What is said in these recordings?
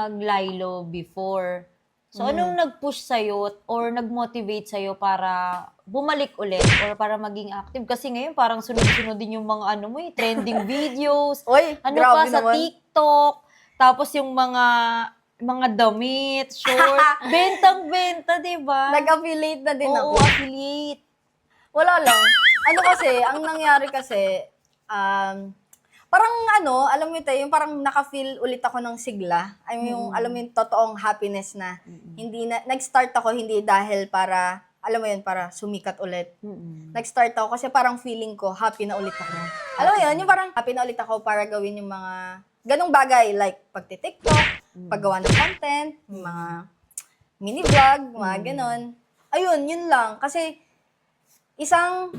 nag-lilo before. So, anong nag-push sa'yo or nag-motivate sa'yo para bumalik ulit or para maging active? Kasi ngayon parang sunod-sunod din yung mga trending videos. Oy, Ano grabe pa sa naman. TikTok. Tapos yung mga damit, short. Bentang-benta, di ba? Nag-affiliate na din Oo, ako. affiliate. Wala lang. Ano kasi, ang nangyari kasi, parang alam mo tayo, yung parang naka-feel ulit ako ng sigla. I mean, yung, alam mo yung totoong happiness na, hindi na, nag-start ako hindi dahil para, alam mo yun, para sumikat ulit. Nag-start ako kasi parang feeling ko, happy na ulit ako. Alam mo yun, yung parang happy na ulit ako para gawin yung mga ganong bagay, like pagti-TikTok, paggawa ng content, yung mga mini-vlog, mga ganon. Ayun, yun lang. Kasi, isang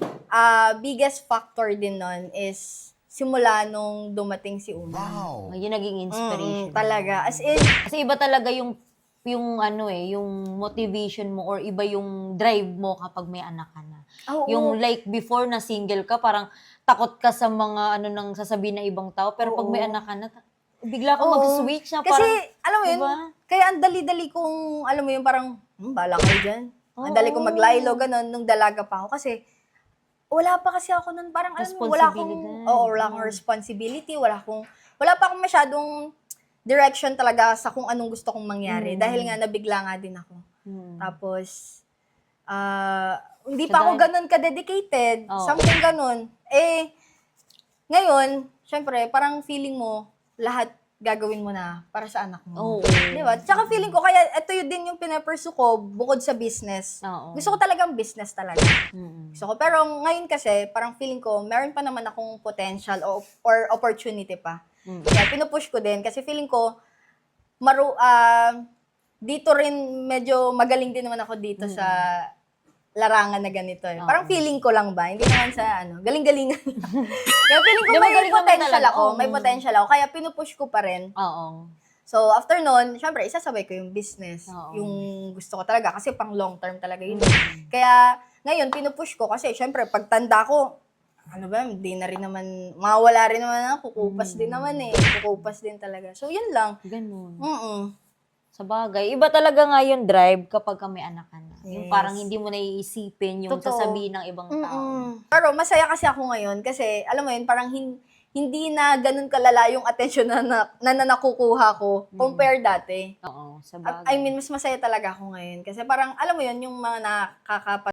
biggest factor din nun is simula nung dumating si Una. Oh, yun naging inspiration. Talaga. As in, Kasi iba talaga yung yung motivation mo or iba yung drive mo kapag may anak ka na. oo. Yung like before na single ka, parang takot ka sa mga nang sasabihin ng ibang tao. Pero pag may Oo. anak ka na, bigla kang Oo. mag-switch na Kasi, parang, alam mo yun, diba? kaya ang dali-dali kong, alam mo yun, parang, bahala kayo dyan. Ang dali kong maglaylo, ganun, nung dalaga pa ako. Kasi, wala pa kasi ako nun, parang, alam mo, wala akong responsibility, wala pa akong masyadong direction talaga sa kung anong gusto kong mangyari. Dahil nga, nabigla nga din ako. Tapos, hindi pa ako ganun ka-dedicated. Oo. Something ganun. Ngayon, syempre, parang feeling mo, lahat gagawin mo na para sa anak mo. Oo. Di ba? Tsaka feeling ko, kaya ito yun din yung pinapursue ko bukod sa business. Oo. Gusto ko talagang business talaga. Gusto ko. Pero ngayon kasi, parang feeling ko, meron pa naman akong potential or opportunity pa. Kaya pinupush ko din kasi feeling ko, dito rin medyo magaling din naman ako dito sa larangan na ganito eh. Parang feeling ko lang ba? Hindi naman sa galing-galingan. Kaya feeling ko Di, may magaling naman potential talaga. ako. Oo. May potential ako. Kaya pinupush ko pa rin. Oo. So, after nun, syempre, isasabay ko yung business. Oo. Yung gusto ko talaga. Kasi pang long term talaga yun. Kaya, ngayon, pinupush ko. Kasi, syempre, pagtanda ko, hindi na rin naman, mawala rin naman ako. Kukupas din naman eh. Kukupas din talaga. So, yun lang. Ganun. Mm-mm. Sa bagay. Iba talaga nga yung drive kapag may anak ka na. Yung Yes. parang hindi mo naiisipin yung Totoo. sasabihin ng ibang tao. Pero masaya kasi ako ngayon kasi, alam mo yun, parang hindi na ganun kalala yung attention na nakukuha ko compare dati. Oo, sa At, bagay. I mean, mas masaya talaga ako ngayon. Kasi parang, alam mo yun, yung mga nakakapat